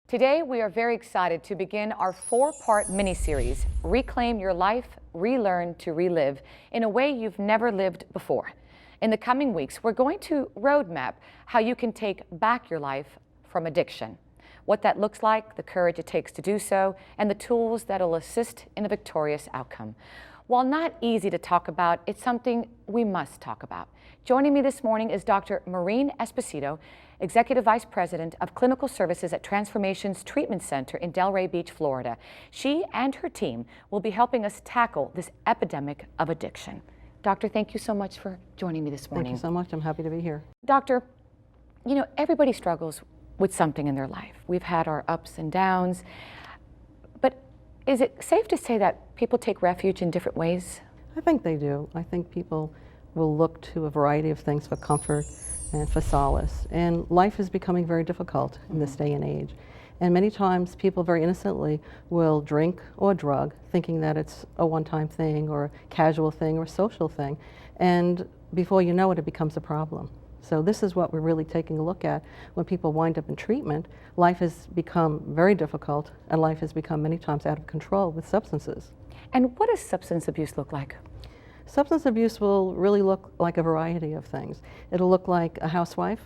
Today, we are very excited to begin our 4-part mini-series, Reclaim Your Life, Relearn to Relive, in a way you've never lived before. In the coming weeks, we're going to roadmap how you can take back your life from addiction, what that looks like, the courage it takes to do so, and the tools that'll assist in a victorious outcome. While not easy to talk about, it's something we must talk about. Joining me this morning is Dr. Maureen Esposito, Executive Vice President of Clinical Services at Transformations Treatment Center in Delray Beach, Florida. She and her team will be helping us tackle this epidemic of addiction. Doctor, thank you so much for joining me this morning. Thank you so much. I'm happy to be here. Doctor, you know, everybody struggles with something in their life. We've had our ups and downs, but is it safe to say that people take refuge in different ways? I think they do. I think people will look to a variety of things for comfort and for solace. And life is becoming very difficult in this day and age. And many times people very innocently will drink or drug, thinking that it's a one-time thing or a casual thing or a social thing. And before you know it, it becomes a problem. So this is what we're really taking a look at when people wind up in treatment. Life has become very difficult, and life has become many times out of control with substances. And what does substance abuse look like? Substance abuse will really look like a variety of things. It'll look like a housewife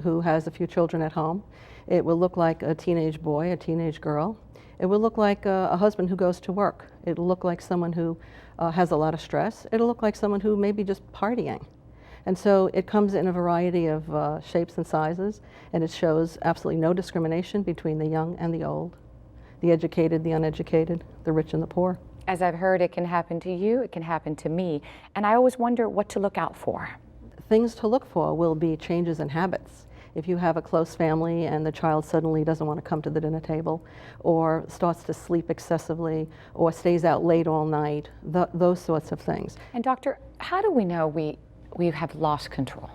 who has a few children at home. It will look like a teenage boy, a teenage girl. It will look like a husband who goes to work. It'll look like someone who has a lot of stress. It'll look like someone who may be just partying. And so it comes in a variety of shapes and sizes, and it shows absolutely no discrimination between the young and the old, the educated, the uneducated, the rich and the poor. As I've heard, it can happen to you, it can happen to me, and I always wonder what to look out for. Things to look for will be changes in habits. If you have a close family and the child suddenly doesn't want to come to the dinner table, or starts to sleep excessively, or stays out late all night, those sorts of things. And doctor, how do we know we have lost control?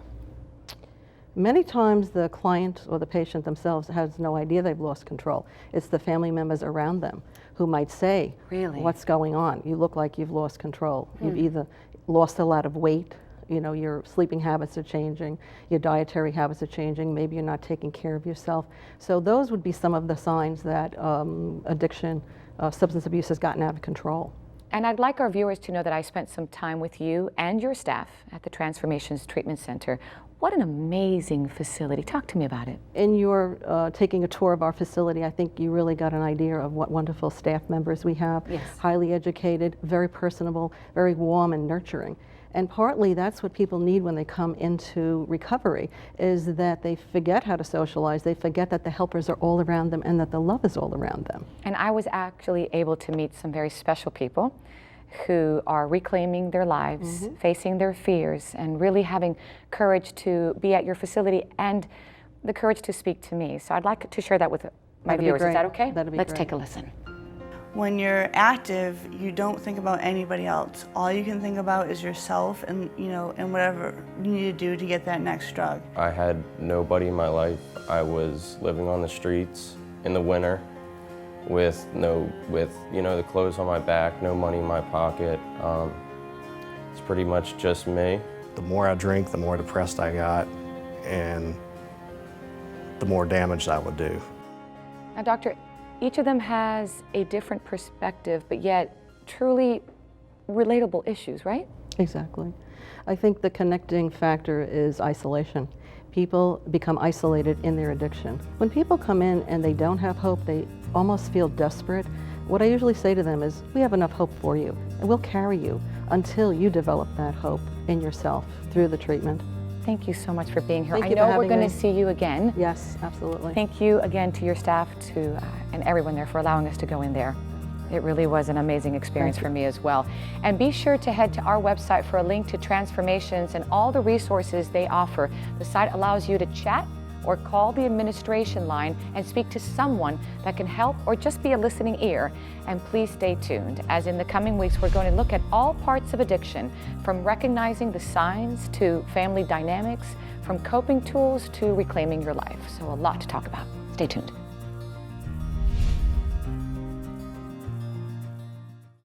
Many times the client or the patient themselves has no idea they've lost control. It's the family members around them who might say, Really? What's going on? You look like you've lost control. You've either lost a lot of weight, you know, your sleeping habits are changing, your dietary habits are changing, maybe you're not taking care of yourself. So those would be some of the signs that addiction, substance abuse has gotten out of control. And I'd like our viewers to know that I spent some time with you and your staff at the Transformations Treatment Center. What an amazing facility. Talk to me about it. In your taking a tour of our facility, I think you really got an idea of what wonderful staff members we have. Yes. Highly educated, very personable, very warm and nurturing. And partly that's what people need when they come into recovery, is that they forget how to socialize, they forget that the helpers are all around them and that the love is all around them. And I was actually able to meet some very special people who are reclaiming their lives, facing their fears, and really having courage to be at your facility and the courage to speak to me. So I'd like to share that with my That'd be viewers. Is great. that okay? That'd be Let's great. take a listen. When you're active, you don't think about anybody else. All you can think about is yourself and, you know, and whatever you need to do to get that next drug. I had nobody in my life. I was living on the streets in the winter with you know, the clothes on my back, no money in my pocket. It's pretty much just me. The more I drink, the more depressed I got, and the more damage that would do. Now, doctor, each of them has a different perspective, but yet truly relatable issues, right? Exactly. I think the connecting factor is isolation. People become isolated in their addiction. When people come in and they don't have hope, they almost feel desperate. What I usually say to them is, we have enough hope for you, and we'll carry you until you develop that hope in yourself through the treatment. Thank you so much for being here. Thank I you for know we're having going me. to see you again. Yes, absolutely. Thank you again to your staff and everyone there for allowing us to go in there. It really was an amazing experience for me as well. And be sure to head to our website for a link to Transformations and all the resources they offer. The site allows you to chat or call the administration line and speak to someone that can help or just be a listening ear. And please stay tuned, as in the coming weeks we're going to look at all parts of addiction, from recognizing the signs to family dynamics, from coping tools to reclaiming your life. So a lot to talk about. Stay tuned.